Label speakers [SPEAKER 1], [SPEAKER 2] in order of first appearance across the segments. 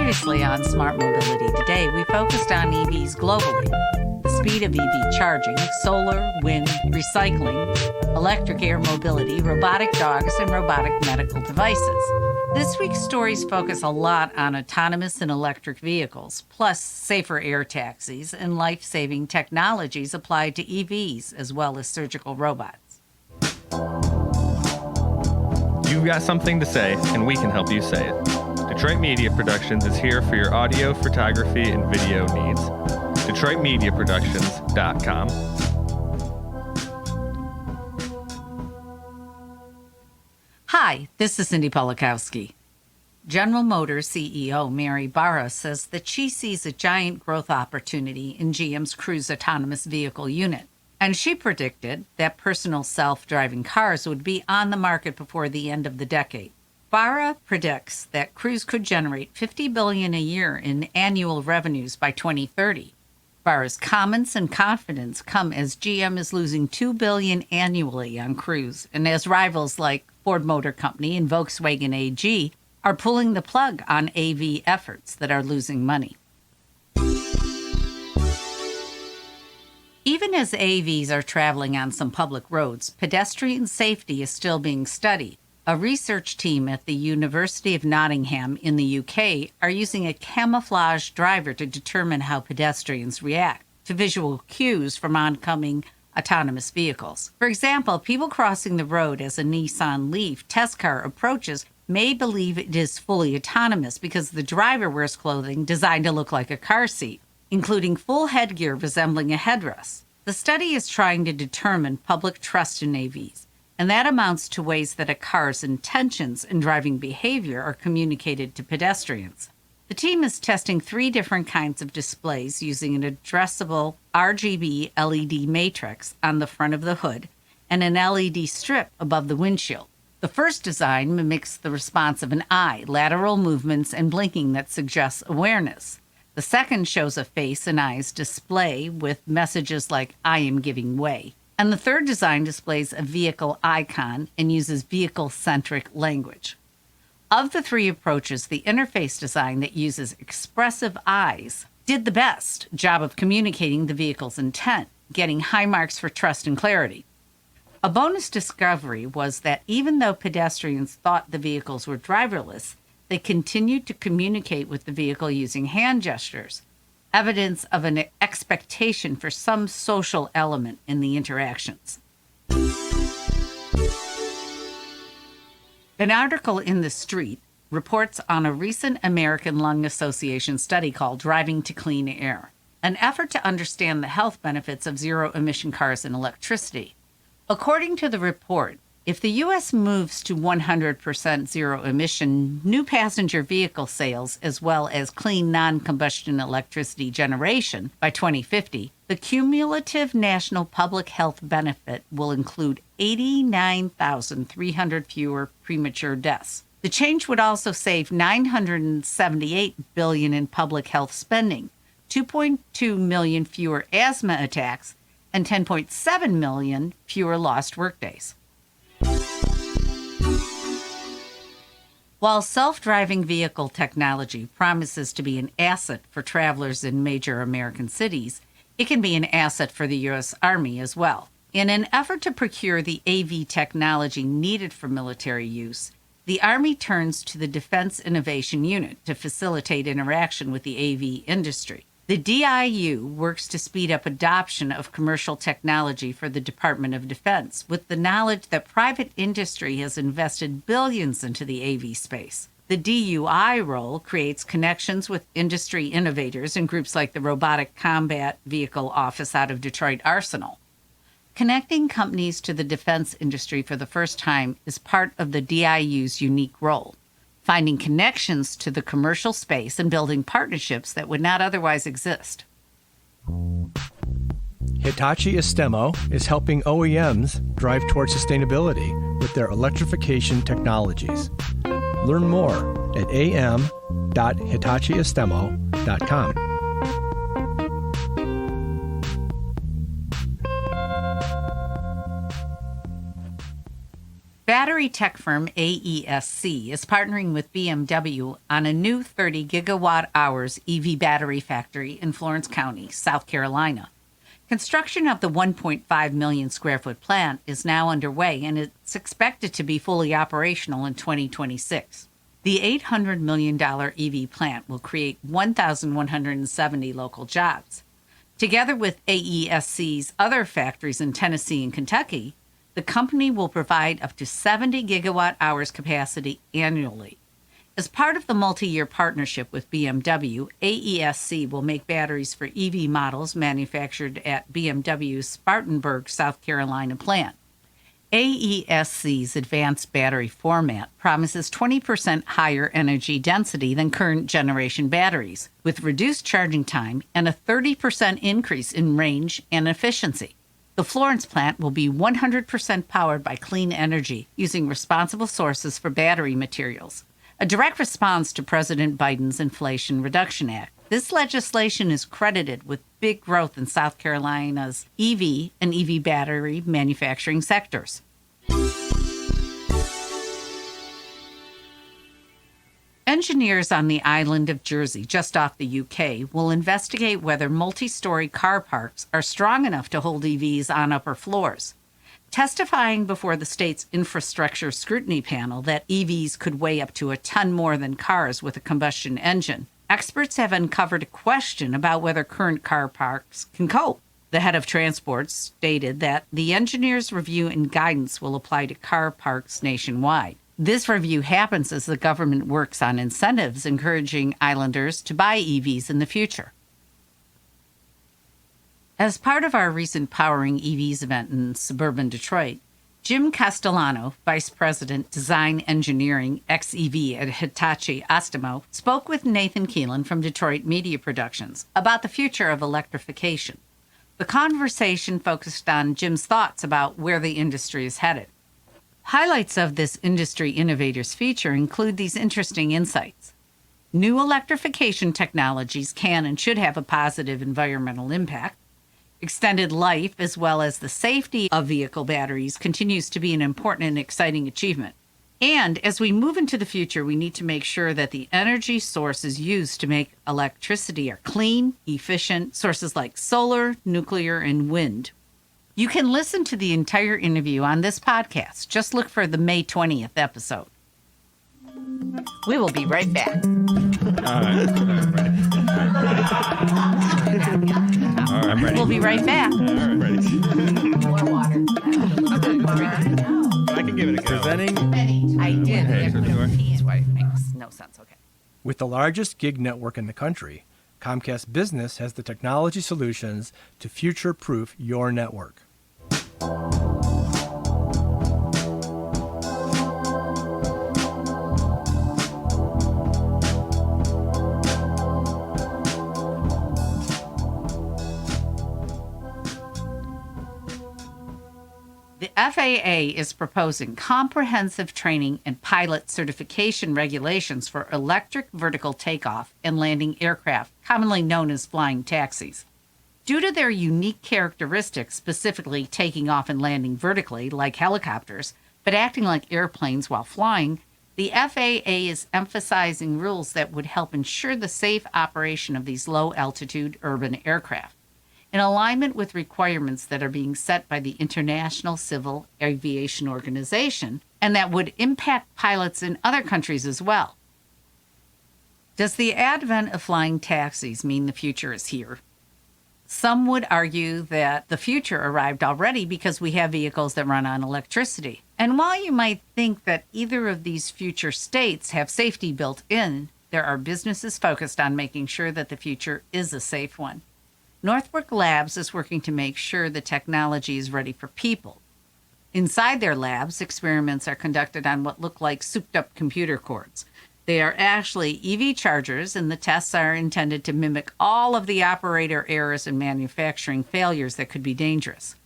[SPEAKER 1] Previously on Smart Mobility Today, we focused on EVs globally, the speed of EV charging, solar, wind, recycling, electric air mobility, robotic dogs, and robotic medical devices. This week's stories focus a lot on autonomous and electric vehicles, plus safer air taxis and life-saving technologies applied to EVs, as well as surgical robots.
[SPEAKER 2] You've got something to say, and we can help you say it. Detroit Media Productions is here for your audio, photography, and video needs. DetroitMediaProductions.com.
[SPEAKER 1] Hi, this is Cindy Polakowski. General Motors CEO Mary Barra says that she sees a giant growth opportunity in GM's Cruise autonomous vehicle unit. And she predicted that personal self-driving cars would be on the market before the end of the decade. Barra predicts that Cruise could generate $50 billion a year in annual revenues by 2030. Barra's comments and confidence come as GM is losing $2 billion annually on Cruise, and as rivals like Ford Motor Company and Volkswagen AG are pulling the plug on AV efforts that are losing money. Even as AVs are traveling on some public roads, pedestrian safety is still being studied. A research team at the University of Nottingham in the UK are using a camouflage driver to determine how pedestrians react to visual cues from oncoming autonomous vehicles. For example, people crossing the road as a Nissan Leaf test car approaches may believe it is fully autonomous because the driver wears clothing designed to look like a car seat, including full headgear resembling a headrest. The study is trying to determine public trust in AVs, and that amounts to ways that a car's intentions and driving behavior are communicated to pedestrians. The team is testing 3 different kinds of displays using an addressable RGB LED matrix on the front of the hood and an LED strip above the windshield. The first design mimics the response of an eye, lateral movements, and blinking that suggests awareness. The second shows a face and eyes display with messages like, "I am giving way." And the third design displays a vehicle icon and uses vehicle-centric language. Of the 3 approaches, the interface design that uses expressive eyes did the best job of communicating the vehicle's intent, getting high marks for trust and clarity. A bonus discovery was that even though pedestrians thought the vehicles were driverless, they continued to communicate with the vehicle using hand gestures, evidence of an expectation for some social element in the interactions. An article in The Street reports on a recent American Lung Association study called Driving to Clean Air, an effort to understand the health benefits of zero-emission cars and electricity. According to the report, if the U.S. moves to 100% zero-emission, new passenger vehicle sales, as well as clean non-combustion electricity generation by 2050, the cumulative national public health benefit will include 89,300 fewer premature deaths. The change would also save $978 billion in public health spending, 2.2 million fewer asthma attacks, and 10.7 million fewer lost workdays. While self-driving vehicle technology promises to be an asset for travelers in major American cities, it can be an asset for the U.S. Army as well. In an effort to procure the AV technology needed for military use, the Army turns to the Defense Innovation Unit to facilitate interaction with the AV industry. The DIU works to speed up adoption of commercial technology for the Department of Defense, with the knowledge that private industry has invested billions into the AV space. The DUI role creates connections with industry innovators and groups like the Robotic Combat Vehicle Office out of Detroit Arsenal. Connecting companies to the defense industry for the first time is part of the DIU's unique role, finding connections to the commercial space and building partnerships that would not otherwise exist.
[SPEAKER 3] Hitachi Astemo is helping OEMs drive toward sustainability with their electrification technologies. Learn more at am.hitachiastemo.com.
[SPEAKER 1] Battery Battery tech firm AESC is partnering with BMW on a new 30 gigawatt hours EV battery factory in Florence County, South Carolina. Construction of the 1.5 million square foot plant is now underway, and it's expected to be fully operational in 2026. The $800 million EV plant will create 1,170 local jobs. Together with AESC's other factories in Tennessee and Kentucky, the company will provide up to 70 gigawatt hours capacity annually. As part of the multi-year partnership with BMW, AESC will make batteries for EV models manufactured at BMW's Spartanburg, South Carolina plant. AESC's advanced battery format promises 20% higher energy density than current generation batteries, with reduced charging time and a 30% increase in range and efficiency. The Florence plant will be 100% powered by clean energy, using responsible sources for battery materials, a direct response to President Biden's Inflation Reduction Act. This legislation is credited with big growth in South Carolina's EV and EV battery manufacturing sectors. Engineers on the island of Jersey, just off the UK, will investigate whether multi-story car parks are strong enough to hold EVs on upper floors. Testifying before the state's infrastructure scrutiny panel that EVs could weigh up to a ton more than cars with a combustion engine, experts have uncovered a question about whether current car parks can cope. The head of transport stated that the engineers' review and guidance will apply to car parks nationwide. This review happens as the government works on incentives encouraging islanders to buy EVs in the future. As part of our recent Powering EVs event in suburban Detroit, Jim Castellano, Vice President, Design Engineering, XEV at Hitachi Astemo, spoke with Nathan Keelan from Detroit Media Productions about the future of electrification. The conversation focused on Jim's thoughts about where the industry is headed. Highlights of this Industry Innovators feature include these interesting insights. New electrification technologies can and should have a positive environmental impact. Extended life, as well as the safety of vehicle batteries, continues to be an important and exciting achievement. And as we move into the future, we need to make sure that the energy sources used to make electricity are clean, efficient, sources like solar, nuclear, and wind. You can listen to the entire interview on this podcast. Just look for the May 20th episode. We will be right back.
[SPEAKER 2] All right. I'm ready.
[SPEAKER 1] We'll be right back.
[SPEAKER 2] I'm ready.
[SPEAKER 1] More water.
[SPEAKER 2] I can give it a go. Presenting.
[SPEAKER 1] I did.
[SPEAKER 2] Hey, so do I.
[SPEAKER 1] That's why it makes no sense. Okay.
[SPEAKER 3] With the largest gig network in the country, Comcast Business has the technology solutions to future-proof your network.
[SPEAKER 1] The FAA is proposing comprehensive training and pilot certification regulations for electric vertical takeoff and landing aircraft, commonly known as flying taxis. Due to their unique characteristics, specifically taking off and landing vertically like helicopters, but acting like airplanes while flying, the FAA is emphasizing rules that would help ensure the safe operation of these low-altitude urban aircraft, in alignment with requirements that are being set by the International Civil Aviation Organization and that would impact pilots in other countries as well. Does the advent of flying taxis mean the future is here? Some would argue that the future arrived already because we have vehicles that run on electricity. And while you might think that either of these future states have safety built in, there are businesses focused on making sure that the future is a safe one. Northbrook Labs is working to make sure the technology is ready for people. Inside their labs, experiments are conducted on what look like souped-up computer cords. They are actually EV chargers, and the tests are intended to mimic all of the operator errors and manufacturing failures that could be dangerous.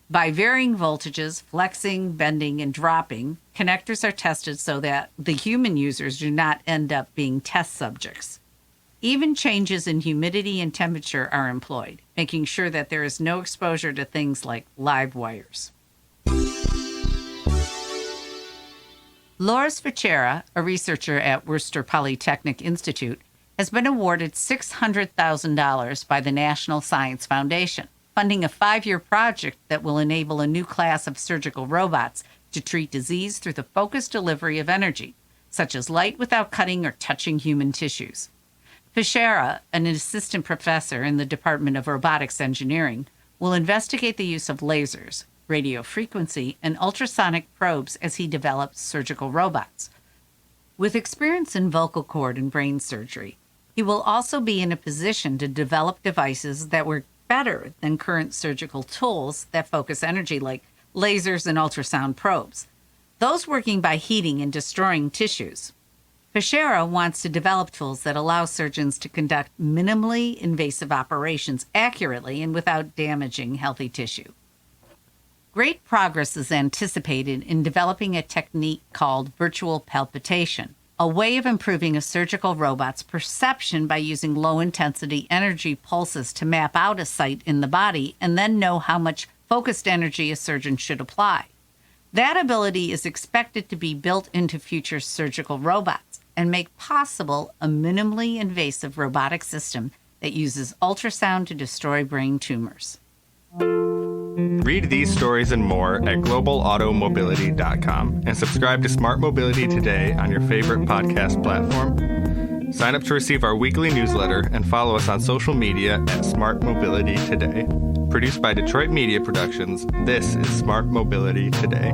[SPEAKER 1] By varying voltages, flexing, bending, and dropping, connectors are tested so that the human users do not end up being test subjects. Even changes in humidity and temperature are employed, making sure that there is no exposure to things like live wires. Loris Fichera, a researcher at Worcester Polytechnic Institute, has been awarded $600,000 by the National Science Foundation, funding a 5-year project that will enable a new class of surgical robots to treat disease through the focused delivery of energy, such as light without cutting or touching human tissues. Fichera, an assistant professor in the Department of Robotics Engineering, will investigate the use of lasers, radio frequency, and ultrasonic probes as he develops surgical robots. With experience in vocal cord and brain surgery, he will also be in a position to develop devices that work better than current surgical tools that focus energy like lasers and ultrasound probes, those working by heating and destroying tissues. Fichera wants to develop tools that allow surgeons to conduct minimally invasive operations accurately and without damaging healthy tissue. Great progress is anticipated in developing a technique called virtual palpitation, a way of improving a surgical robot's perception by using low-intensity energy pulses to map out a site in the body and then know how much focused energy a surgeon should apply. That ability is expected to be built into future surgical robots and make possible a minimally invasive robotic system that uses ultrasound to destroy brain tumors.
[SPEAKER 2] Read these stories and more at globalautomobility.com and subscribe to Smart Mobility Today on your favorite podcast platform. Sign up to receive our weekly newsletter and follow us on social media at Smart Mobility Today. Produced by Detroit Media Productions, this is Smart Mobility Today.